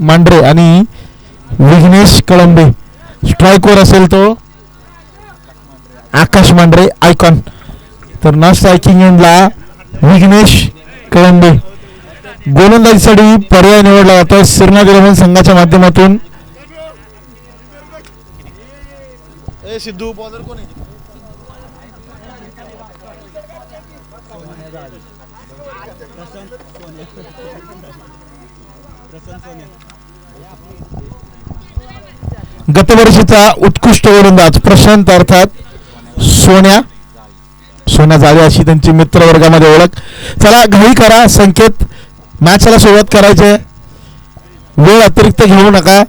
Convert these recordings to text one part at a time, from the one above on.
मांढरे आणि विघ्नेश कळंबे. स्ट्राईकवर असेल तो आकाश मांढरे आयकॉन. तर न स्ट्रायकिंग एंडला विघ्नेश कळंबे. गोलंदाजीसाठी पर्याय निवडला जातो श्रीनाथ इलेव्हन संघाच्या माध्यमातून. सिद्धू बॉलर कोण आहे? गतवर्षीचा उत्कृष्ट गोलंदाज प्रशांत अर्थात सोन्या जावे अशी त्यांची मित्रवर्गामध्ये ओळख. चला घाई करा संकेत, मॅचला सुरुवात करायचे. वेळ अतिरिक्त घेऊ नका.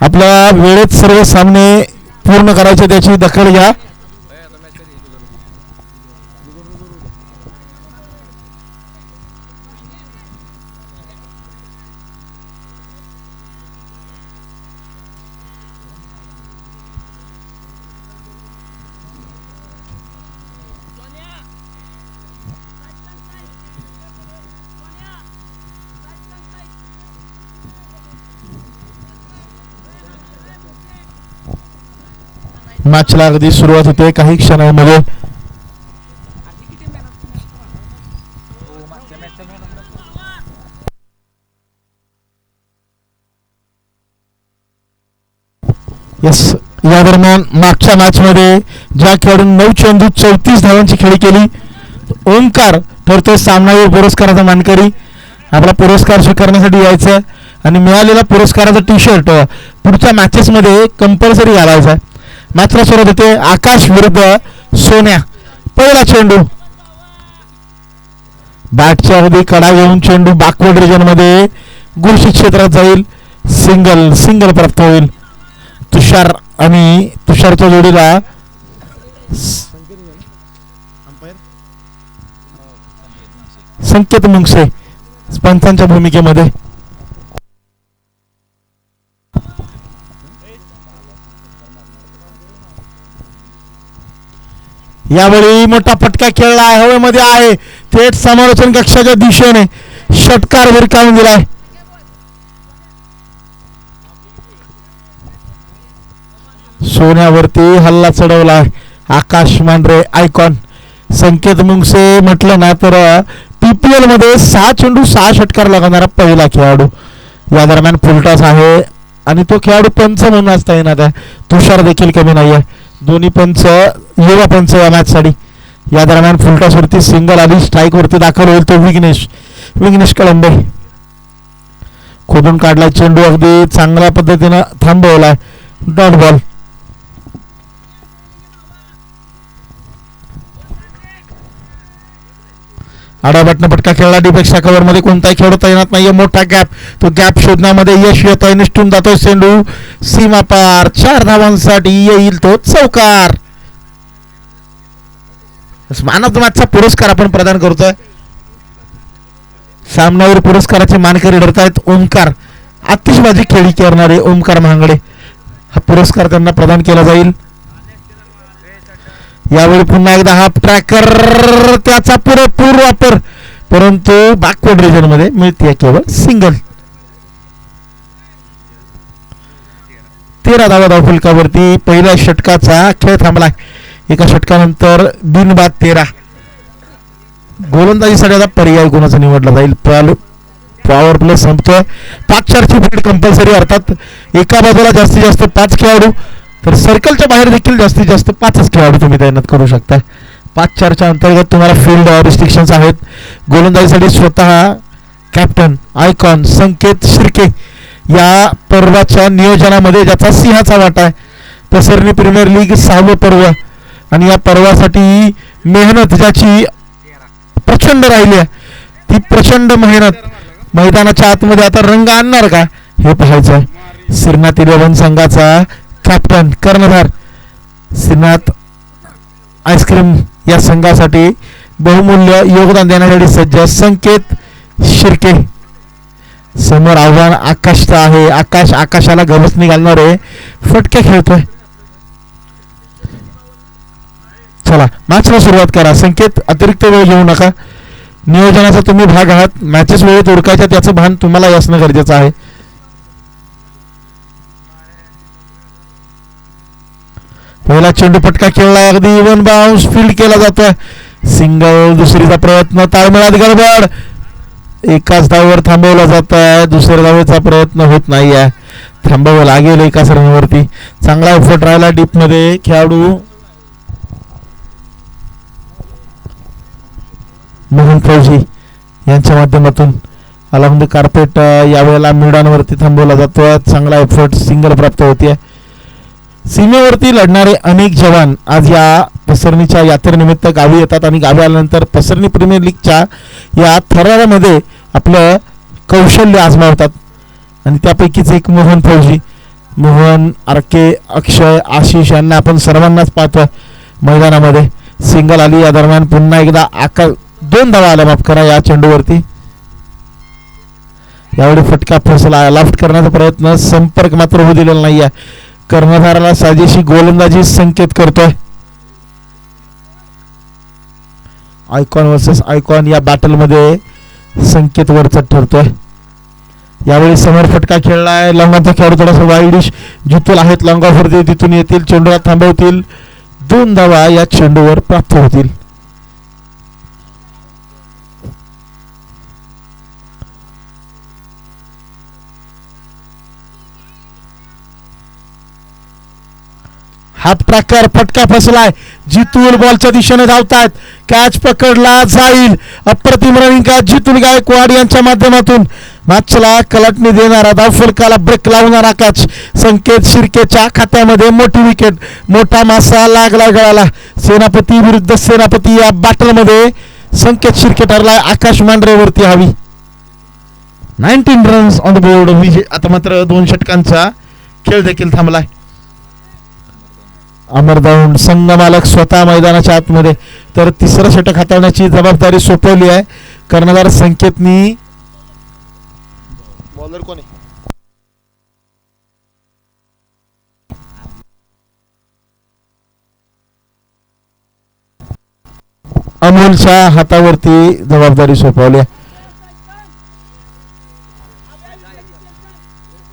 आपल्या वेळेत सर्व सामने पूर्ण करायचे त्याची दखल घ्या. मॅचला अगदी सुरुवात होते काही क्षणांमध्ये. यस, या दरम्यान मागच्या मॅच मध्ये ज्या खेळाडूंनी 9 चेंडू 34 धावांची खेळी केली ओंकार ठरतो सामनावीर पुरस्काराचा मानकरी. आपला पुरस्कार स्वीकारण्यासाठी यायचं आणि मिळालेला पुरस्काराचा टी शर्ट पुढच्या मॅचेस मध्ये कंपल्सरी घालायचा. मॅचला सुरुवात होते. आकाश विरुद्ध सोन्या. पहिला चेंडू बॅटच्या अगदी कडा घेऊन चेंडू बॅकवर्ड रिजन मध्ये गुरुशी क्षेत्रात जाईल. सिंगल प्राप्त होईल. तुषारच्या जोडीला संकेत मुंगसे पंचांच्या भूमिकेमध्ये. यावेळी मोठा फटका खेळला आहे. हवेमध्ये आहे थेट समालोचन कक्षाच्या दिशेने षटकार भिरकावून दिलाय. सोन्यावरती हल्ला चढवलाय आकाश मांढरे आयकॉन. संकेत मुंगसे म्हटलं ना तर PPL मध्ये 6 चेंडू 6 षटकार लागणारा पहिला खेळाडू. या दरम्यान फुलटॉस आहे आणि तो खेळाडू पंच म्हणून असता येणार आहे. तुषार देखील कमी नाहीये. दोन्ही पंच युवा पंच या मॅच साठी. या दरम्यान फुलटॉस वरती सिंगल आली. स्ट्राईक वरती दाखल होईल तो विघ्नेश कळंबे. खोदून काढला चेंडू अगदी चांगल्या पद्धतीनं थांबवलाय. Dot ball. आडाबाटनं फटका खेळला. डीपेक्षा कव्हर मध्ये कोणताही खेळता येणार नाहीये. मोठा गॅप. तो गॅप शोधण्यामध्ये यश येतोय. निष्ठून जातोय चेंडू सीमा पार. 4 धावांसाठी येईल तो चौकार. मॅन ऑफ द मॅचचा पुरस्कार आपण प्रदान करतोय. सामनावीर पुरस्काराचे मानकरी ठरतायत ओंकार. आतिषबाजी खेळी करणारे ओंकार महांगडे. हा पुरस्कार त्यांना प्रदान केला जाईल. यावेळी पुन्हा एकदा हाफ ट्रॅकर त्याचा पुरेपूर वापर परंतु बॅकवर्ड रिजन मध्ये मिळते केवळ सिंगल. 13 धावा धावफलकावरती पहिल्या षटकाचा खेळ थांबला. एका षटकानंतर बिनबाद 13. गोलंदाजीसाठी आता पर्याय कोणाचा निवडला जाईल. पॉवर प्ले संपतोय. 5-4ची फील्ड कंपल्सरी अर्थात एका बाजूला जास्तीत जास्त 5 खेळाडू तर सर्कलच्या बाहेर देखील जास्तीत जास्त 5च खेळाडू तुम्ही तैनात करू शकता. 5-4च्या अंतर्गत तुम्हाला फील्ड रिस्ट्रिक्शन्स आहेत. गोलंदाजीसाठी स्वतः कॅप्टन आयकॉन संकेत शिर्के या पर्वाच्या नियोजनामध्ये ज्याचा सिंहाचा वाटा आहे. पसरणी प्रीमियर लीग 6वं पर्व आणि या पर्वासाठी मेहनत ज्याची प्रचंड राहिली आहे ती प्रचंड मेहनत मैदानाच्या आतमध्ये आता रंग आणणार का हे पाहायचं आहे. श्रीनाथ इलेव्हन संघाचा कॅप्टन कर्णधार श्रीनाथ आईस्क्रीम या संघासाठी बहुमूल्य योगदान देण्यासाठी सज्ज संकेत शिर्के. समोर आव्हान आकाशचं आहे. आकाशाला गवसणी घालणारे फटके खेळतोय. चला मॅचला सुरुवात करा. संकेत अतिरिक्त वेळ घेऊ नका. नियोजनाचा तुम्ही भाग आहात. मॅचेस वेळेत ओळखायच्या त्याचं भान तुम्हाला असणं गरजेचं आहे. पहिला चेंडू फटका खेळला, अगदी वन बाउन्स फील्ड केला जातोय. सिंगल, दुसरीचा प्रयत्न, ताळमेळात गडबड, एकाच धावेवर थांबवला जात आहे. दुसऱ्या धावेचा प्रयत्न होत नाही आहे, थांबावं लागेल एकाच रनवरती. चांगला एफर्ट राहिला डीप मध्ये खेळाडू मोहन फौजी यांच्या माध्यमातून. अलॉंग द कार्पेट यावेळेला मिडांवरती थांबवला जातोय. चांगला एफर्ट, सिंगल प्राप्त होतीये. सीमेवरती लढणारे अनेक जवान आज या पसरणीच्या यात्रेनिमित्त गावी येतात आणि गावी आल्यानंतर पसरणी प्रीमियर लीगच्या या थरारामध्ये आपलं कौशल्य आजमावतात. आणि त्यापैकीच एक मोहन फौजी, मोहन, आरके, अक्षय, आशिष यांना आपण सर्वांनाच पाहतोय मैदानामध्ये. सिंगल आली या दरम्यान. पुन्हा एकदा 2 धावा आल्या, माफ करा, या चेंडूवरती. यावेळी फटका फसला, लाफ्ट करण्याचा प्रयत्न, संपर्क मात्र होऊ दिलेला नाहीये. कर्णधाराला साजेशी गोलंदाजी संकेत करतोय. आयकॉन वर्सेस आयकॉन या बॅटलमध्ये संकेत वरचा ठरतोय. यावेळी समोर फटका खेळलाय, लॉंगॉनचा खेळाडू थोडासा वाईडिश जितूल आहेत लॉंग ऑफ वरती, तिथून येतील, चेंडूला थांबवतील. 2 धावा या चेंडूवर प्राप्त होतील. हा प्रकार, फटका फसलाय, जितूल बॉलच्या दिशेने धावतायत, कॅच पकडला जाईल. अप्रतिम रनिंग कॅच जितूल गायकवाड यांच्या माध्यमातून. मॅचला कलाटणी देणारा, धावफलकाला ब्रेक लावणारा कॅच. संकेत शिर्केच्या खात्यामध्ये मोठी विकेट, मोठा मासा लागला गळाला. सेनापती विरुद्ध सेनापती या बॅटलमध्ये संकेत शिर्के ठरलाय आकाश मांढरेवरती हवी. 19 रन्स ऑन द बोर्ड. विजय. आता मात्र 2 षटकांचा खेळ देखील थांबलाय. अमरदाऊंड संघ मालक स्वतः मैदानाच्या आतमध्ये, तर तिसरं षटक हाताळण्याची जबाबदारी सोपवली आहे कर्णधार संकेतनी. बॉलर कोण आहे? अमोलच्या हातावरती जबाबदारी सोपवली आहे.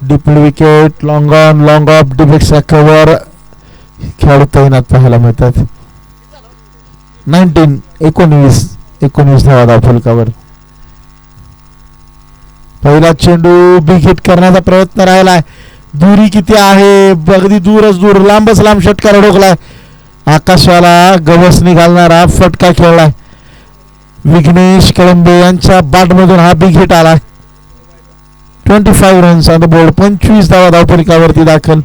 Deep wicket, long on, long off, डिफेक्स कव्हर खेळाडू तैनात पाहायला मिळतात. 19 धावा धावफलकावर. पहिला चेंडू बिग हिट करण्याचा प्रयत्न राहिलाय. दुरी किती आहे, अगदी दूर, लांबच लांब षटकार अडकलाय. आकाशाला गवसणी घालणारा फटका खेळलाय. विघ्नेश कळंबे यांच्या बॅटमधून हा बिग हिट आलाय. 25 रन्स ऑन द बोर्ड. 25 धावा धावफलकावरती दाखल.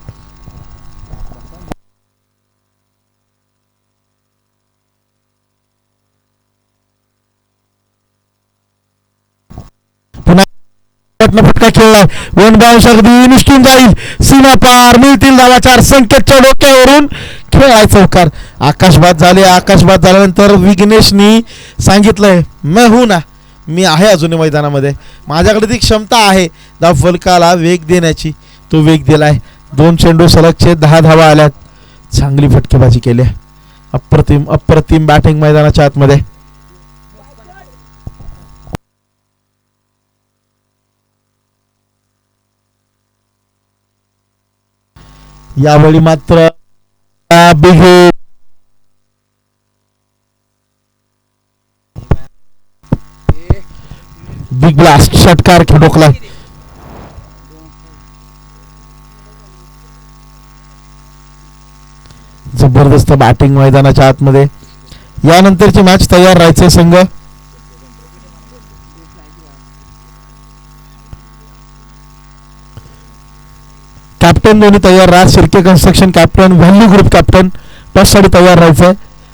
फटका खेळलाय, 1 बाउन्स, अगदी निष्ठून जाईल, सीमा पार, मिळतील धावा 4. संकेतच्या डोक्यावरून खेळाय चौकार. आकाशबाद झाल्यानंतर विघ्नेशनी सांगितलंय, मैं हूं ना, मी आहे अजूनही मैदानामध्ये, माझ्याकडे ती क्षमता आहे धावफलकाला वेग देण्याची. तो वेग दिलाय. 2 चेंडू सलगचे 10 धावा आल्यात. चांगली फटकेबाजी केली. अप्रतिम बॅटिंग मैदानाच्या आतमध्ये. यावेळी मात्र बिग ब्लास्ट षटकार ठोकला. जबरदस्त बॅटिंग मैदानाच्या आतमध्ये. यानंतरची मॅच तयार राहायचे संघ. कॅप्टन दोन्ही तयार राहा. Shirke construction captain, value group captain, टॉससाठी तयार राहायचंय.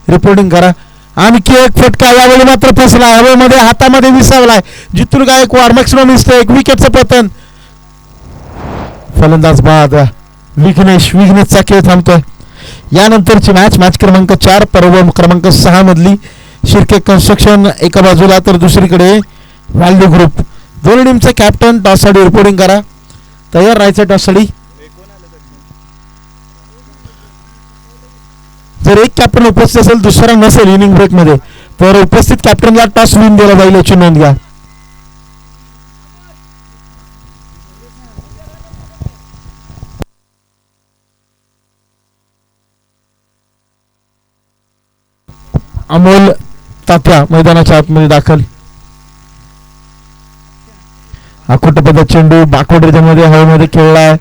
रिपोर्टिंग करा. आणखी एक फटका, यावेळी मात्र फसला, हवेमध्ये हातामध्ये विसावलाय. जितूल गायकवाड, मॅक्सिमम मिस्टेक, विकेटचं पतन. फलंदाज बाद. विघ्नेशचा खेळ थांबतोय. यानंतरची मॅच क्रमांक 4 पर्व क्रमांक 6 मधली. शिर्के कन्स्ट्रक्शन एका बाजूला तर दुसरीकडे व्हॅल्यू ग्रुप. दोन्ही टीमचे कॅप्टन टॉससाठी रिपोर्टिंग करा. तयार राहायचं टॉससाठी. जर एक कॅप्टन उपस्थित असेल, दुसरा नसेल इनिंग ब्रेक मध्ये, तर उपस्थित कॅप्टनला टॉस विन दिला जाईल याची नोंद घ्या. अमोल तात्या मैदानाच्या आतमध्ये दाखल. अकोटपदा चेंडू बॅकवर्ड रिजनमध्ये हवेमध्ये खेळलाय.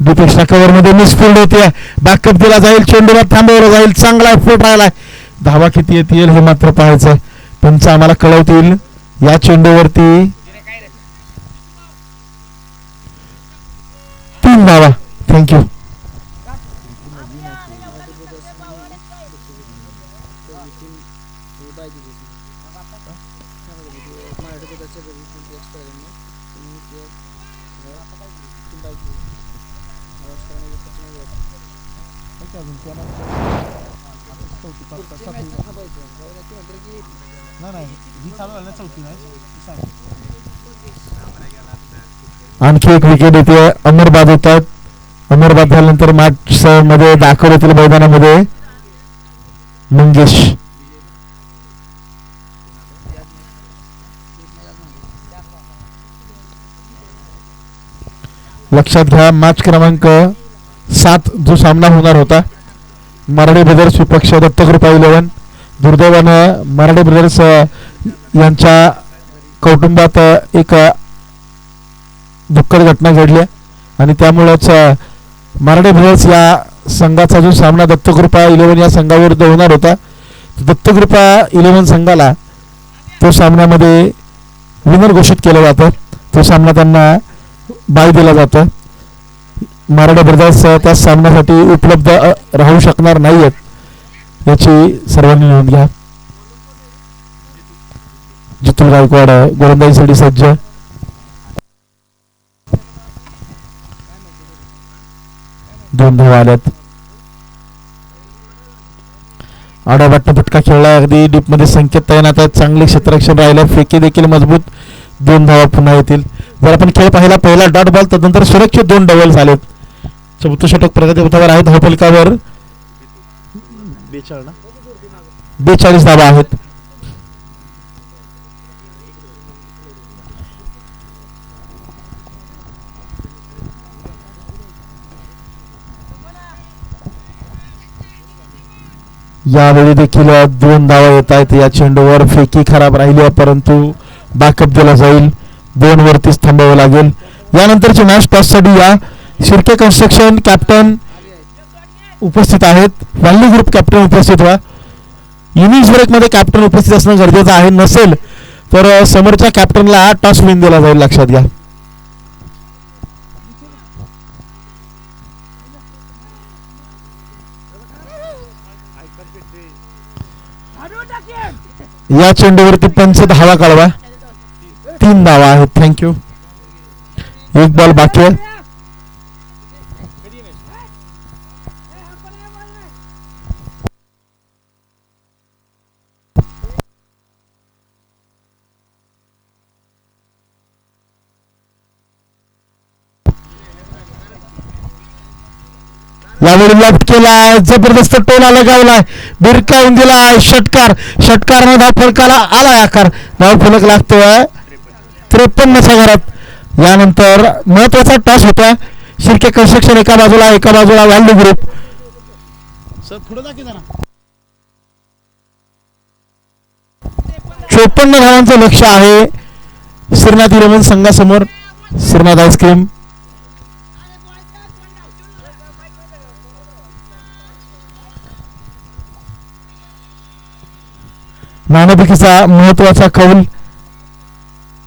डिफेक्सच्या कव्हर मध्ये मिसफिल्ड होते. बॅकअप दिला जाईल. चेंडूला थांबवला जाईल. चांगला फुट राहिलाय. धावा किती येतील हे मात्र पाहायचंय. पंच आम्हाला कळवतील. या चेंडूवरती 3 धावा. थँक्यू. आणखी एक विकेट येते. अमरबाद होतात. अमरबाद झाल्यानंतर मॅच मध्ये दाखल होतील मैदानामध्ये मंगेश. लक्षात घ्या मॅच क्रमांक 7 जो सामना होणार होता मराठे ब्रदर्स विपक्ष दत्तकृपा 11. दुर्दैवानं मराठे ब्रदर्स यांच्या कौटुंबात एक दुःखद घटना घडली आणि त्यामुळेच मराठे ब्रदर्स या संघाचा जो सामना दत्तकृपा 11 या संघाविरुद्ध होणार होता दत्तकृपा 11 संघाला तो सामन्यामध्ये विनर घोषित केलं जातं. तो सामना त्यांना बाय दिला जातं. मराठे ब्रदर्स त्या सामन्यासाठी उपलब्ध राहू शकणार नाहीयेत याची सर्वांनी नोंद घ्या. जितू गायकवाड गोलंदाजीसाठी सज्ज. दोन धावा आल्यात. आडावाटनं फटका खेळला. अगदी डीप मध्ये संकेत तैनात आहेत. चांगले क्षेत्ररक्षण राहिलं. फेकी देखील मजबूत. 2 धावा पुन्हा येतील. जर आपण खेळ पाहिला पहिला डॉट बॉल तदनंतर सुरक्षित 2 डबल झालेत. चौथं षटक प्रगती पथावर आहे. धावफलकावर 42 धावा आहेत. यावेळी देखील 2 धावा येत आहेत. या चेंडूवर फेकी खराब राहिली आहे परंतु बॅकअप दिला जाईल. 2 वरतीच थांबावं लागेल. यानंतरची मॅच टॉससाठी या शिर्के कन्स्ट्रक्शन कॅप्टन उपस्थित आहेत. व्हॅल्यू ग्रुप कॅप्टन उपस्थित व्हा. इनिंग्स ब्रेक मध्ये कॅप्टन उपस्थित असणं गरजेचं आहे. नसेल तर समोरच्या कॅप्टनला टॉस विन दिला जाईल. लक्षात घ्या. या चेंडूवरती पंच धावा काढवा. 3 धावा आहेत. थँक्यू. 1 बॉल बाकी आहे. यावेळी लॉफ्ट केला. जबरदस्त टोला लगावलाय. बिरकावून दिलाय. षटकारनं धावफलकाला आलाय आकार. धावफलक लागतोय 53च्या घरात. यानंतर महत्वाचा टॉस होता. शिर्के कन्स्ट्रक्शन एका बाजूला व्हॅल्यू ग्रुप. सर पुढे जा की जरा. 54 धावांचं लक्ष आहे श्रीनाथ 11 संघासमोर. श्रीनाथ आईस्क्रीम. नाणेफेकीचा महत्वाचा कौल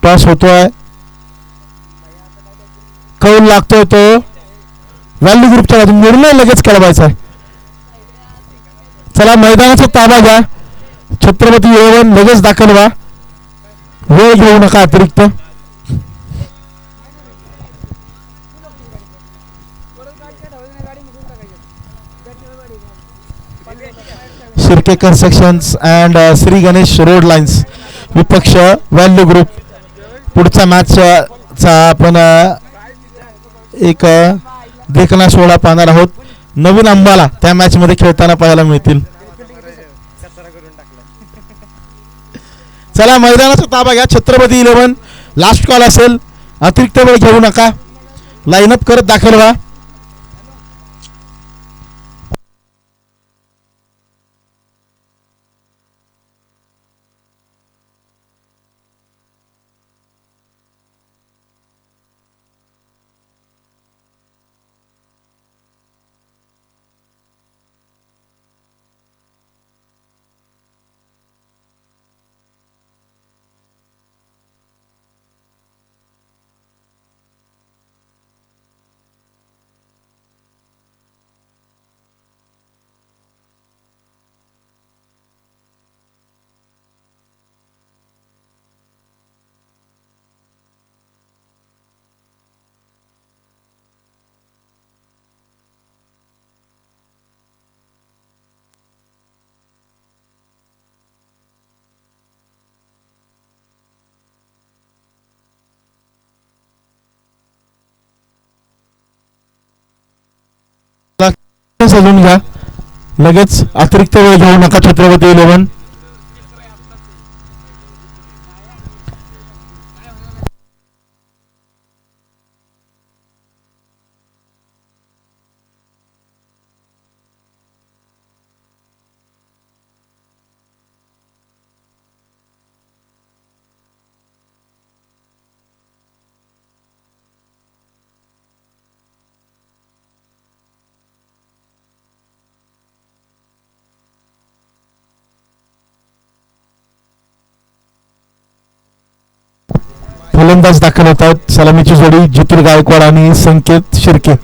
टॉस होतोय. कौल लागतोय तो व्हॅल्यू ग्रुपच्या बाजून. निर्णय लगेच कळवायचा आहे. चला मैदानाचा ताबा घ्या. छत्रपती 11 लगेच दाखल व्हा. वेळ घेऊ नका अतिरिक्त. Shirke constructions and Shri Ganesh road lines विपक्ष व्हॅल्यू ग्रुप. पुढच्या मॅचचा आपण एक देखणा सोहळा पाहणार आहोत. नवीन अंबाला त्या मॅच मध्ये खेळताना पाहायला मिळतील. चला मैदानाचा ताबा घ्या. छत्रपती 11 लास्ट कॉल असेल. अतिरिक्त वेळ घेऊ नका. लाईनअप करत दाखल व्हा. सजवून घ्या. लगेच अतिरिक्त वेळ घेऊ नका छत्रपती 11. फलंदाज दाखल होत आहेत. सलामीची जोडी जितूर गायकवाड आणि संकेत शिर्के.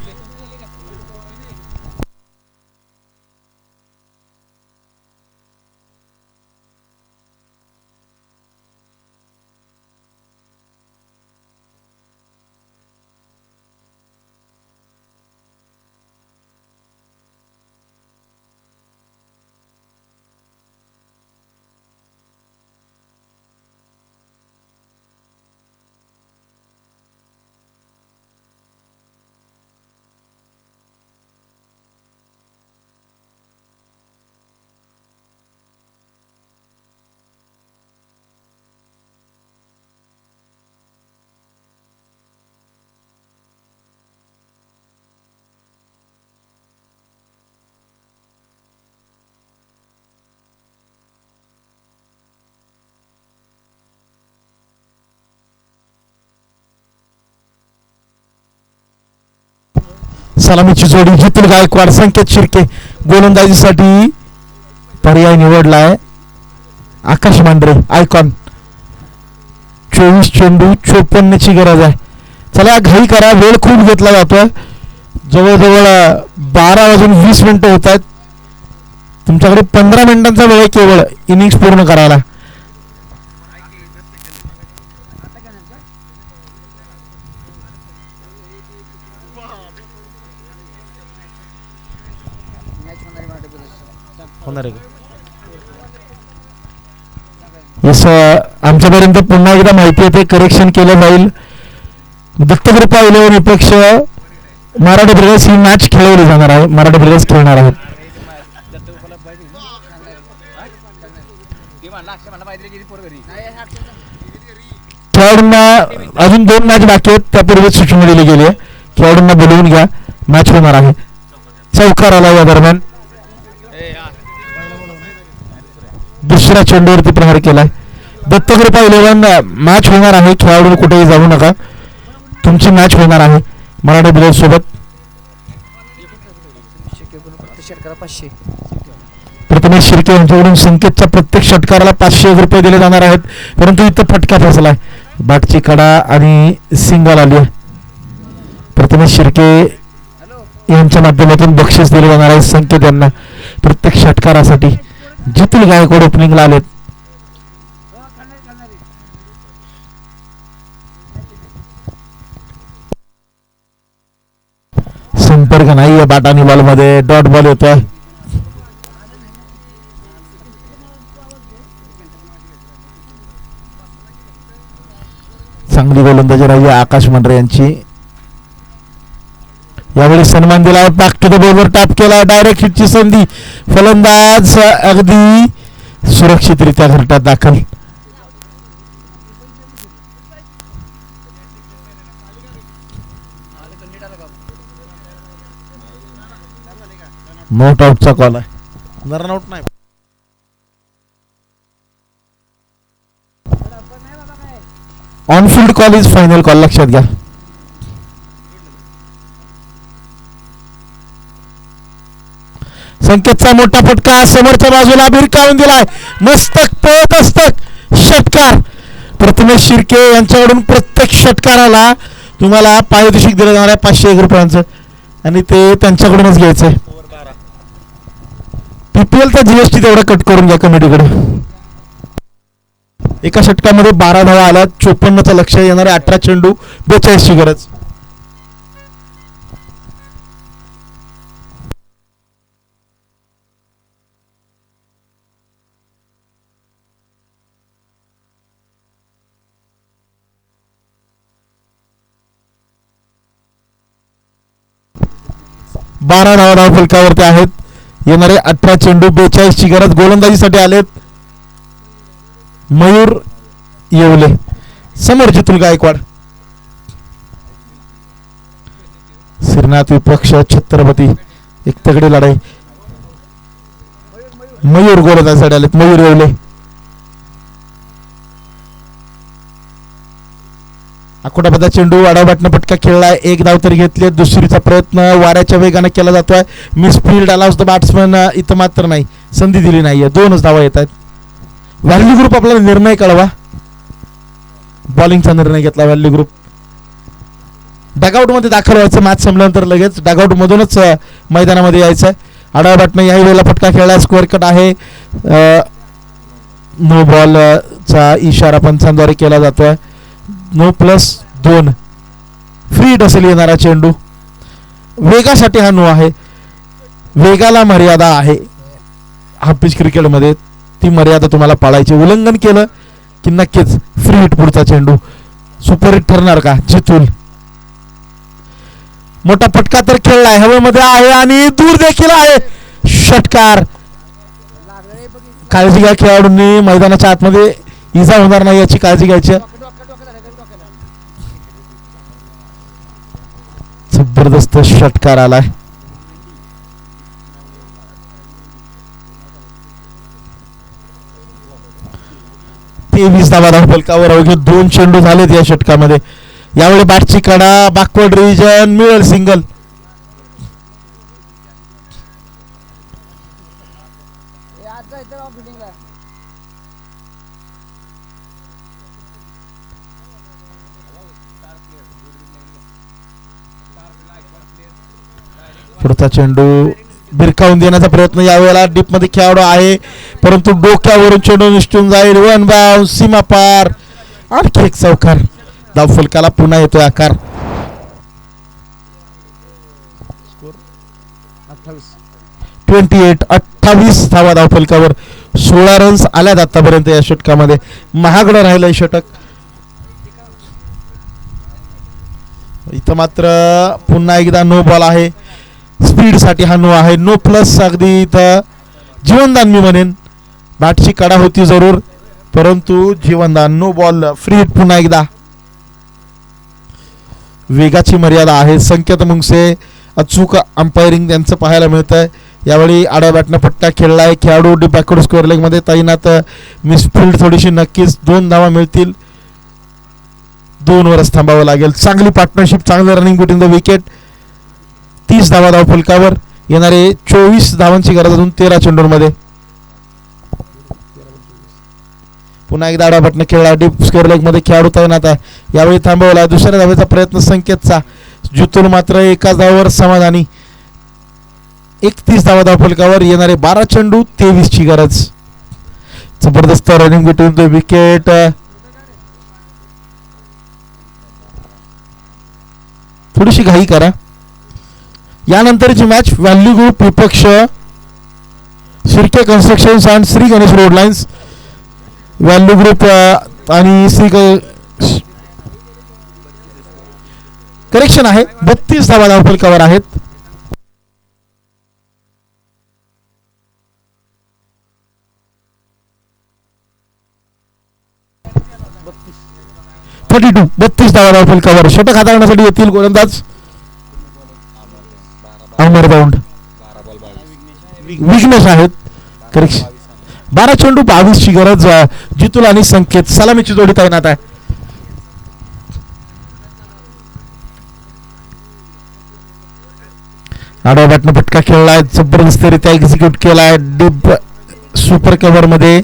सलामीची जोडी जितूर गायकवाड संकेत शिर्के. गोलंदाजीसाठी पर्याय निवडलाय आकाश मांढरे आयकॉन. 24 चेंडू 54 ची गरज आहे. चला घाई करा, वेळ खूप घेतला जातोय. जवळजवळ 12 वाजून 20 मिनिटं होत आहेत. तुमच्याकडे 15 मिनिटांचा वेळ आहे केवळ इनिंग्स पूर्ण करायला. होणार आहे येस. आमच्यापर्यंत पुन्हा एकदा माहिती येते, करेक्शन केलं जाईल. दत्तकृपा 11 निपक्ष मराठी ब्रिगेड्स ही मॅच खेळवली जाणार आहे. मराठी ब्रिगेड्स खेळणार आहेत. खेळाडूंना अजून 2 मॅच बाकी आहेत, त्यापूर्वीच सूचना दिली गेली आहे. खेळाडूंना बोलवून घ्या, मॅच होणार आहे. चौकार आला या दरम्यान. दुसऱ्या चेंडूवरती प्रहार केलाय. दत्तकृपा 11 मॅच होणार आहे. खेळाडू कुठेही जाऊ नका, तुमची मॅच होणार आहे मराठी ब्रिगेड सोबत. प्रथमेश शिर्के यांच्याकडून संकेतच्या प्रत्येक षटकाराला 500 रुपये दिले जाणार आहेत. परंतु इथं फटका फसलाय. बागची कडा आणि सिंगल आली आहे. प्रथमेश शिर्के यांच्या माध्यमातून बक्षीस दिले जाणार आहे संकेत यांना प्रत्येक षटकारासाठी. जितूर गायकवाड ओपनिंगला आलेत. संपर्क नाहीये बाटानी बॉल मध्ये. डॉट बॉल येतोय. चांगली गोलंदाजी राहिली आकाश मांढरे यांची. यावेळी सन्मान दिला. बॅक टू द बॉलवर टॅप केला. डायरेक्ट हिटची संधी. फलंदाज अगदी सुरक्षितरित्या घरट्यात दाखल. नॉट आउटचा कॉल आहे. रन आउट नाही. On field call is final call, लक्षात घ्या. संकेतचा मोठा फटका समोरच्या बाजूला भिरकावून दिलाय. मस्तक पळत मस्तक षटकार. प्रथमेश शिर्के यांच्याकडून प्रत्येक षटकाराला तुम्हाला पारितोषिक दिलं जाणार आहे 501 रुपयांचं आणि ते त्यांच्याकडूनच घ्यायचंय. पीपीएलचा जीएसटी तेवढा कट करून घ्या कमिटीकडे. एका षटकामध्ये 12 धावा आल्या. 54चा लक्ष येणारे 18 चेंडू 42 ची गरज. 12 धावा फलकावरती आहेत. येणारे 18 चेंडू 42 ची गरज. गोलंदाजीसाठी आलेत मयूर येवले, समोर जितुल गायकवाड. श्रीनाथ विपक्ष छत्रपती, एक तगडी लढाई. मयूर गोलंदाजीसाठी आलेत, मयूर येवले. आकोटाबद्दा चेंडू आडावाटनं पटका खेळलाय, एक धाव तरी घेतले. दुसरीचा प्रयत्न वाऱ्याच्या वेगाने केला जातोय. Miss field allows the batsman, इथं मात्र नाही, संधी दिली नाहीये. 2च धावा येत आहेत. व्हॅल्यू ग्रुप आपल्याला निर्णय कळवा. बॉलिंगचा निर्णय घेतला व्हॅल्यू ग्रुप. डगआउट मध्ये दाखल व्हायचं मॅच संपल्यानंतर, लगेच डगआउट मधूनच मैदानामध्ये यायचंय. आडावाटनं याही वेळेला फटका खेळला. स्कोअर कट आहे. नो बॉल चा इशारा पंचांद्वारे केला जातोय. नो +2 फ्री हिट असेल येणारा चेंडू. वेगासाठी हा नो आहे. वेगाला मर्यादा आहे हाफ पिच क्रिकेटमध्ये, ती मर्यादा तुम्हाला पाळायची. उल्लंघन केलं की नक्कीच फ्री हिट. पुढचा चेंडू सुपर हिट ठरणार का? जितुल मोठा फटका तर खेळलाय, हवेमध्ये आहे आणि दूर देखील आहे. षटकार. काळजी घ्या खेळाडूंनी, मैदानाच्या आतमध्ये इजा होणार नाही याची काळजी घ्यायची. जबरदस्त षटकार आलाय. तेवीस धावा फलकावर. अवघे 2 चेंडू झालेत या षटकामध्ये. यावेळी बॅटची कडा, बॅकवर्ड रिव्हिजन, मिळेल सिंगल. पुढचा चेंडू भिरकावून देण्याचा प्रयत्न. यावेळेला डीप मध्ये खेळाडू आहे, परंतु डोक्यावरून चेंडू निसटून जाईल. 1 बाउंस, सीमा पार. आणखी एक चौकार. धाव फलकाला पुन्हा येतोय आकार. 28 धावा धाव फलकावर. 16 रन्स आल्यात आतापर्यंत या षटकामध्ये. महागडं राहिलंय षटक. इथं मात्र पुन्हा एकदा नो बॉल आहे. स्पीड साठी हा नो आहे. No plus. अगदी इथं जीवनदान मी म्हणेन. बॅटची कडा होती जरूर, परंतु जीवनदान. No ball. फ्री हिट पुन्हा एकदा. वेगाची मर्यादा आहे. संकेत मुंगसे अचूक अंपायरिंग त्यांचं पाहायला मिळतंय. यावेळी आडव्या बॅटनं फटका खेळलाय. खेळाडू बॅकवर्ड स्क्वेअर लेग मध्ये तैनात. मिसफील्ड थोडीशी नक्कीच. 2 धावा मिळतील. 2 वरच थांबावं लागेल. चांगली पार्टनरशिप, चांगलं रनिंग बिटवीन द विकेट. 30 धावा धाव फलकावर. येणारे 24 धावांची गरज अजून 13 चेंडूंमध्ये. पुन्हा एकदा आडवा बॅटनं खेळला. डीप स्क्वेअर लेग मध्ये खेळाडू तैनात आहे. यावेळी थांबवला. दुसऱ्या धावेचा प्रयत्न संकेतचा. जितून मात्र एकाच धावावर समाधानी. 31 धावा धाव फलकावर. येणारे 12 चेंडू 23 ची गरज. जबरदस्त रनिंग बिटवीन द विकेट. थोडीशी घाई करा. यानंतरची मॅच व्हॅल्यू ग्रुप विपक्ष Shirke constructions and Shri Ganesh road lines. Value group आणि श्री करेक्शन आहे. 32 धावा धाव फलकावर आहेत. .32 32 धावा धाव फलकावर. षटक हाताळण्यासाठी येथील गोलंदाज अमर बाउंड विघ्नेश आहेत. करेक्शन. 12 चेंडू 22 ची गरज. जितुल आणि संकेत सलामीची जोडी तैनात आहे. आडवा बॅटनं फटका खेळलाय. जबरदस्तरित्या एक्झिक्यूट केलाय. डीप सुपर कव्हर मध्ये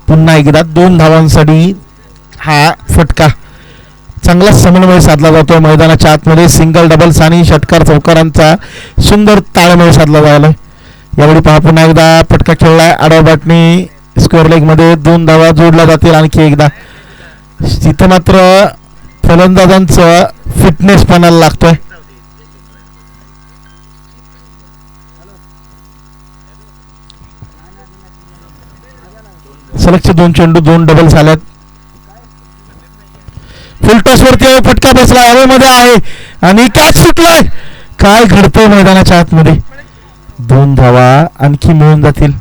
पुन्हा एकदा 2 धावांसाठी हा फटका. चांगला समन्वय साधला जातो मैदानाच्या आतमध्ये. सिंगल, डबल्स आणि षटकार चौकारांचा सुंदर ताळमेळ साधला जायला. यावेळी पहा पुन्हा एकदा फटका खेळलाय. आडवा बॅटनी स्क्वेअर लेग मध्ये 2 धावा जोडल्या जातील. आणखी एकदा. तिथं मात्र फलंदाजांचं फिटनेस पणाला लागतोय. सलगचे 2 चेंडू 2 डबल्स आल्यात. फुल टॉस वरती फटका बसला. हवेमध्ये आहे आणि कॅच सुटलाय. काय घडतंय मैदानाच्या आतमध्ये. 2 धावा आणखी मिळून जातील.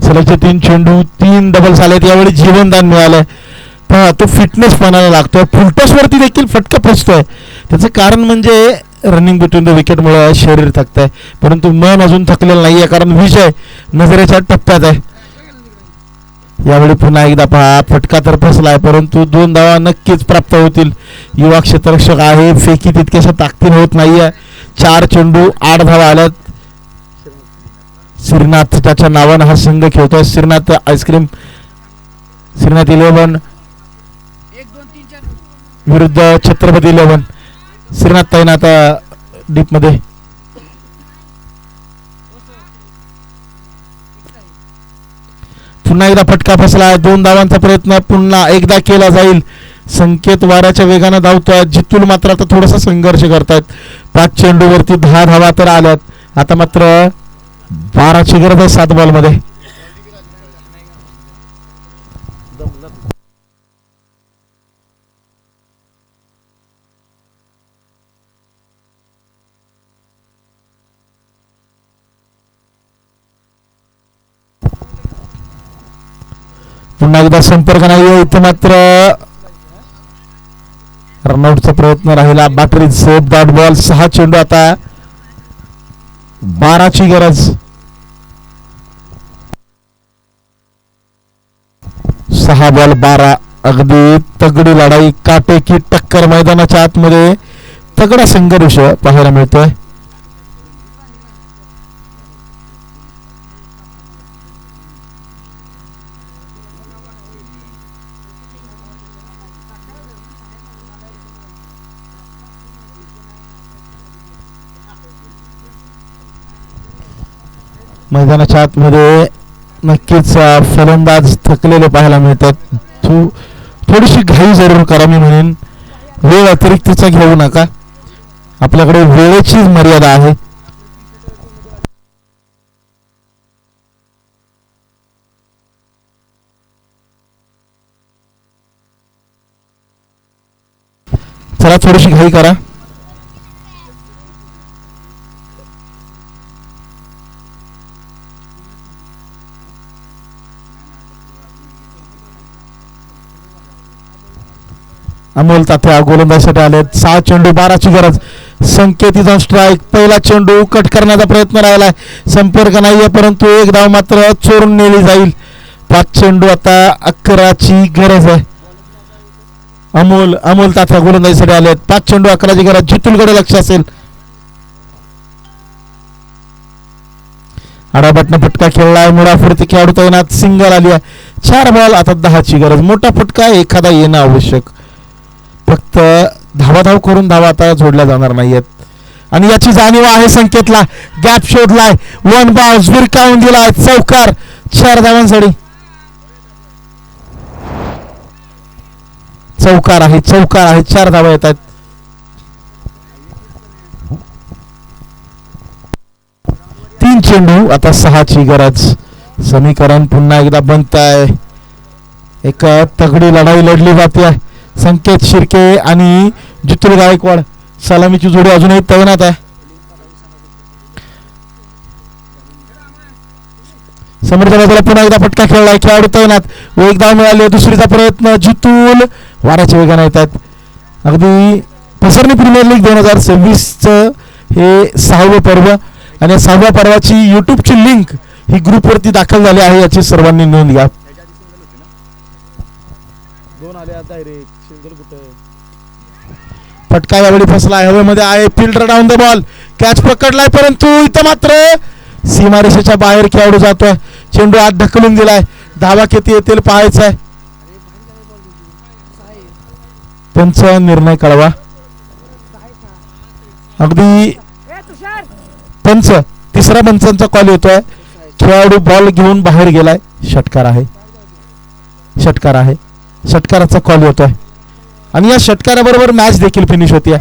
सलगचे 3 चेंडू 3 डबल्स आलेत. यावेळी जीवनदान मिळालंय. पहा तो फिटनेस पणाला लागतोय. फुलटॉस वरती देखील फटका पोचतोय. त्याचं कारण म्हणजे रनिंग बिटवीन द विकेटमुळे शरीर थकतंय, परंतु मन अजून थकलेलं नाहीये, कारण विजय नजरेच्या टप्प्यात आहे. यावेळी पुन्हा एकदा पहा फटका तर फसलाय, परंतु 2 धावा नक्कीच प्राप्त होतील. युवा क्षेत्ररक्षक आहे, फेकी तितक्याशा ताकदीन होत नाहीये. 4 चेंडू 8 धावा आल्यात. श्रीनाथ त्याच्या नावानं हा संघ खेळतोय. श्रीनाथ आईस्क्रीम, श्रीनाथ 11 विरुद्ध छत्रपती 11. श्रीनाथ तैनात डीप मध्ये. पुन्हा एकदा फटका फसला. 2 धावांचा प्रयत्न पुन्हा एकदा केला जाईल. संकेत वाऱ्याच्या वेगानं धावतोय. जितूल मात्र आता थोडासा संघर्ष करतायत. 5 चेंडूवरती 10 धावा तर आल्यात. आता मात्र 12ची गरज आहे 7 बॉल मध्ये. पुन्हा एकदा संपर्क नाही. इथं मात्र रनआउटचा प्रयत्न राहिला. Battery safe dot ball. 6 चेंडू आता 12ची गरज. 6 बॉल 12. अगदी तगडी लढाई, काटेकी टक्कर मैदानाच्या आतमध्ये तगडा संघर्ष पाहायला मिळतोय. मैदानाच्या आतमध्ये नक्कीच फलंदाज थकलेले पाहायला मिळतात. थोडीशी घाई जरूर करा. मी म्हणेन वेळ अतिरिक्तचा घेऊ नका. आपल्याकडे वेळेचीच मर्यादा आहे. चला थोडीशी घाई करा. अमोल तात्या गोलंदाजीसाठी आलेत. 6 चेंडू 12ची गरज. संकेतीचा स्ट्राईक. पहिला चेंडू कट करण्याचा प्रयत्न राहिलाय. संपर्क नाहीये, परंतु 1 धाव मात्र चोरून नेली जाईल. 5 चेंडू आता 11ची गरज आहे. अमोल तात्या गोलंदाजीसाठी आलेत. 5 चेंडू 11ची गरज. जितूलकडे लक्ष असेल. आडाबटनं फटका खेळलाय. मुळाफुरती खेळाडू तैनात. सिंगल आली आहे. 4 बॉल आता 10ची गरज. मोठा फटका एखादा येणं आवश्यक. फक्त धावाधाव करून धावा आता जोडल्या जाणार नाहीयेत, आणि याची जाणीव आहे संकेतला. गॅप शोधलाय. 1 बाउन्स विरकावून दिलाय. चौकार. 4 धावांसाठी चौकार आहे. 4 धावा येत आहेत. तीन चेंडू आता 6ची गरज. समीकरण पुन्हा एकदा बनत आहे. एक तगडी लढाई लढली जाते. संकेत शिर्के आणि जितूल गायकवाड सलामीची जोडी अजूनही तैनात आहे. समोरच्या बाजूला पुन्हा एकदा फटका खेळलाय. खेळाडू तैनात. 1 धाव मिळाली. दुसरीचा प्रयत्न. जितूल वाऱ्याच्या वेगाने येत आहेत. अगदी पसरणी प्रीमियर लीग 2026चं हे 6वं पर्व, आणि 6व्या पर्वाची युट्यूबची लिंक ही ग्रुपवरती दाखल झाली आहे. याची सर्वांनी नोंद घ्या. फटका यावेळी फसला. हवेमध्ये आहे. Fielder down the ball. Catch पकडलाय, परंतु इथं मात्र सीमारेषेच्या बाहेर खेळाडू जातोय. चेंडू आत ढकलून दिलाय. धावा किती येतील पाहायचंय. पंच निर्णय कळवा. अगदी पंच, तिसरा पंचांचा कॉल येतोय. खेळाडू बॉल घेऊन बाहेर गेलाय. षटकार आहे. षटकाराचा कॉल येतोय, आणि या षटकाराबरोबर मॅच देखील फिनिश होतीये.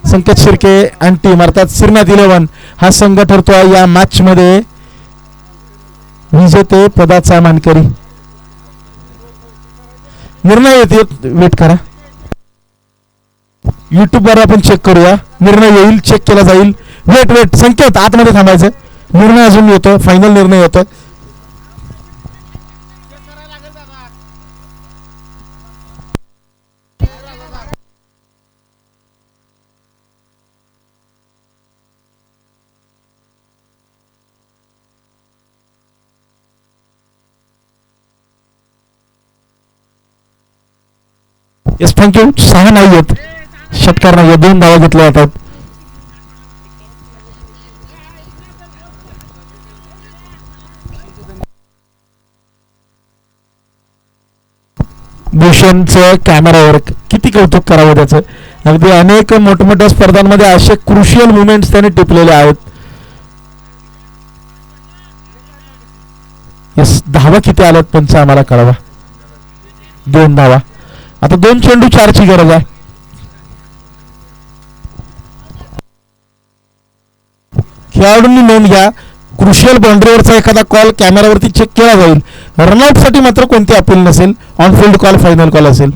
संकेत शिर्के आणि टीम अर्थात श्रीनाथ 11 हा संघ ठरतोय या मॅच मध्ये विजेते पदाचा मानकरी. निर्णय येते, वेट करा. युट्यूब वर आपण चेक करूया. निर्णय येईल, चेक केला जाईल. वेट संकेत आतमध्ये थांबायचं. निर्णय अजून येतोय, फायनल निर्णय येतोय. Yes, thank you. 6 नाही आहेत, षटकार नाही, 2 धावा घेतल्या जातात. भूषणचं कॅमेरावर किती कौतुक करावं त्याचं. अगदी अनेक मोठमोठ्या स्पर्धांमध्ये असे क्रुशियल मुवमेंट्स त्याने टिपलेले आहेत. येस, धावा किती आल्यात पंच आम्हाला कळवा. 2 धावा. आता 2 चेंडू 4ची गरज आहे. खेळाडूंनी नोंद घ्या, क्रुशियल बाउंड्रीवरचा एखादा कॉल कॅमेरावरती चेक केला जाईल. रनआउट साठी मात्र कोणती अपील नसेल. On field call final call असेल.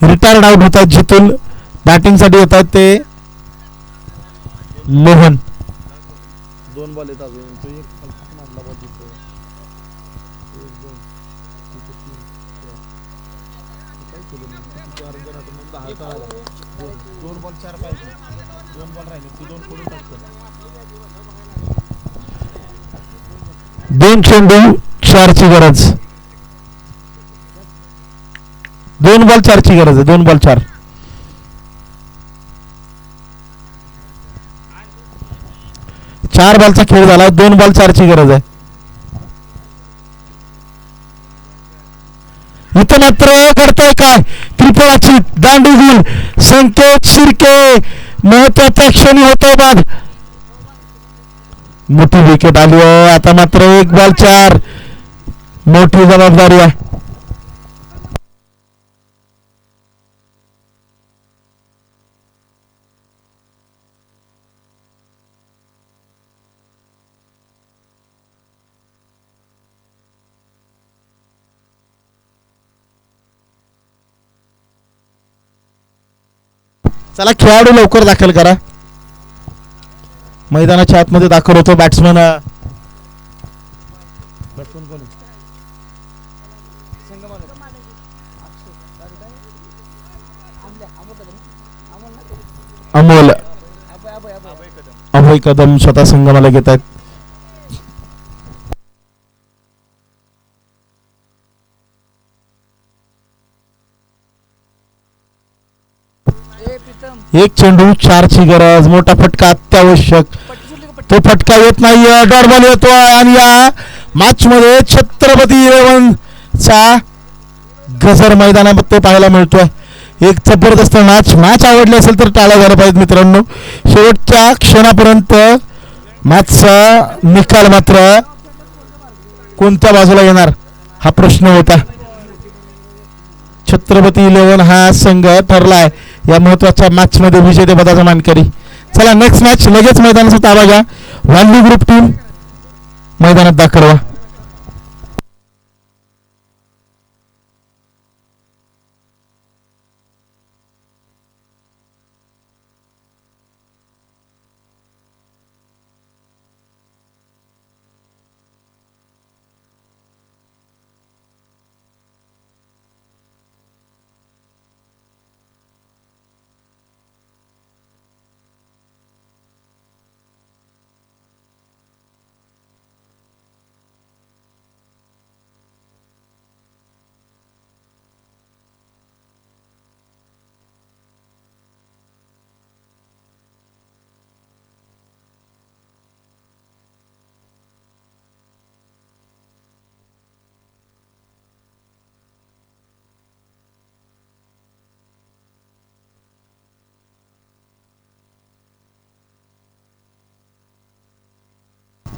रिटायर्ड आउट होतात जिथून बॅटिंग साठी येतात ते मोहन. 2 बॉल येतात अजून. तो एक मारला बॉल जिथे 1 2 3 काय केलं नाही. 4 जण आता मग 10 का आला. 2 बॉल 4 पाहिजे. 2 बॉल राहिले, ती 2 फोडून टाकतो. 2 चेंडू 4ची गरज. 2 बॉल 4ची गरज आहे. 2 बॉल 4. चार बॉलचा खेळ झाला. 2 बॉल 4ची गरज आहे. इथं मात्र घडतंय काय, त्रिपुराची दांडी गुल. संकेत शिर्के महत्वाच्या क्षणी होतो बाद. मोठी विकेट आली आहे. आता मात्र 1 बॉल 4. मोठी जबाबदारी आहे. चला, खेळाडू लवकर दाखल करा. मैदानाच्या आतमध्ये दाखल होतो बॅट्समन. अमोल अभय कदम स्वतः संगमाला घेत आहेत. एक चेंडू 4ची गरज. मोठा फटका अत्यावश्यक. तो फटका येत नाहीये. डॉट बॉल येतोय आणि या मॅच मध्ये छत्रपती 11 चा गजर मैदानामध्ये पाहायला मिळतोय. एक जबरदस्त मॅच आवडली असेल तर टाळ्या झाल्या पाहिजेत मित्रांनो. शेवटच्या क्षणापर्यंत मॅचचा निकाल मात्र कोणत्या बाजूला येणार हा प्रश्न होता. छत्रपती 11 हा संघ ठरलाय या महत्वाच्या मॅच मध्ये विजेतेपदाचा मानकरी. चला, नेक्स्ट मॅच. लगेच मैदानाचा ताबा घ्या. व्हॅल्यू ग्रुप टीम मैदानात दाखल व्हा.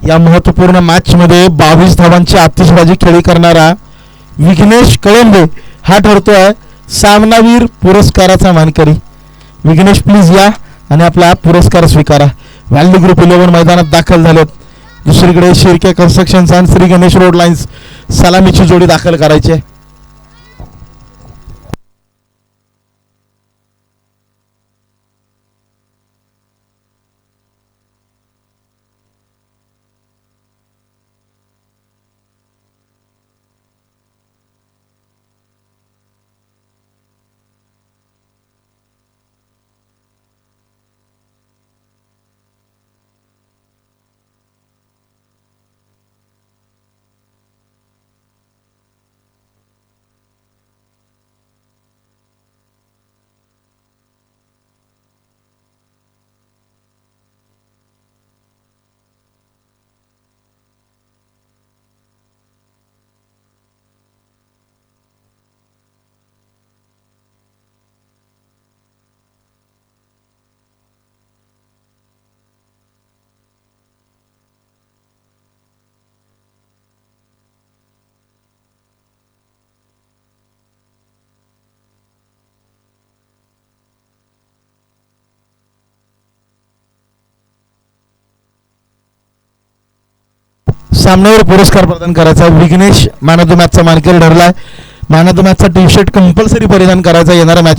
या महत्वपूर्ण मॅच मध्ये 22 धावांची आतिषबाजी खेळी करणारा विघ्नेश कळंबे हा ठरतोय सामनावीर पुरस्काराचा मानकरी. विघ्नेश प्लीज या आणि आपला पुरस्कार स्वीकारा. व्हॅल्यू ग्रुप 11 मैदानात दाखल झालेत. दुसरीकडे शिर्के कन्स्ट्रक्शन्स आणि श्री गणेश रोड लाईन्स सलामीची जोडी दाखल करायची आहे. सामन्यावर पुरस्कार प्रदान करायचा. विघ्नेश मॅन ऑफ द मॅचचा मानकरी ठरलाय. मॅन ऑफ द मॅचचा टी शर्ट कंपल्सरी परिधान करायचा येणाऱ्या मॅचेस